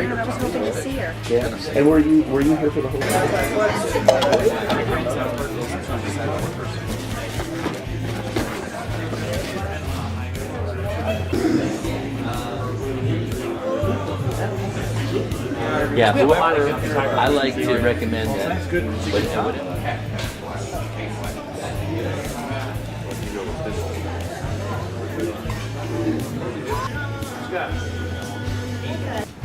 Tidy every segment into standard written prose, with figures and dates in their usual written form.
And I was hoping to see her. Yeah. And were you here for the whole time? Yeah, whoever, I like to recommend that.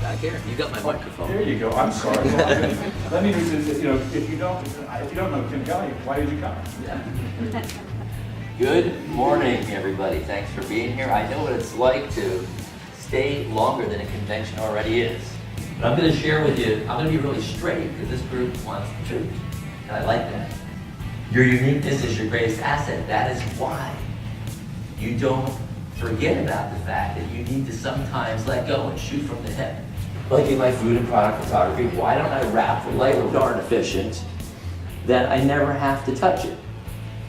Back here, you got my microphone. There you go. I'm sorry. Well, let me just, if you don't know Tim Kelly, why did you come? Good morning, everybody. Thanks for being here. I know what it's like to stay longer than a convention already is. But I'm going to share with you, I'm going to be really straight because this group wants the truth. And I like that. Your uniqueness is your greatest asset. That is why you don't forget about the fact that you need to sometimes let go and shoot from the hip. Like in my food and product photography, why don't I wrap the light so darn efficient that I never have to touch it?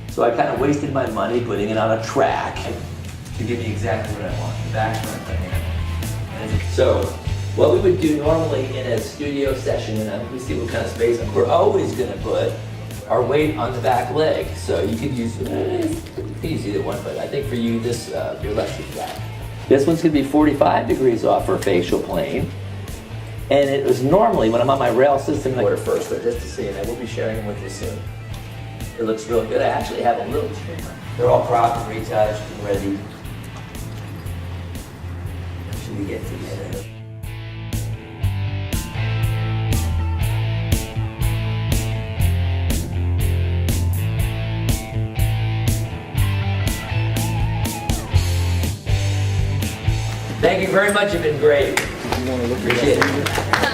So I kind of wasted my money putting it on a track to give me exactly what I want, the back front, the hand. So what we would do normally in a studio session, and let me see what kind of space, we're always going to put our weight on the back leg. So you could use either one, but I think for you, this your left is back. This one's going to be 45 degrees off our facial plane. And it was normally, when I'm on my rail system, order first, but just to see, and I will be sharing them with you soon. It looks really good. I actually have a little trimmer. They're all propped and retouched and ready. Should we get to the end? Thank you very much. You've been great. Appreciate it.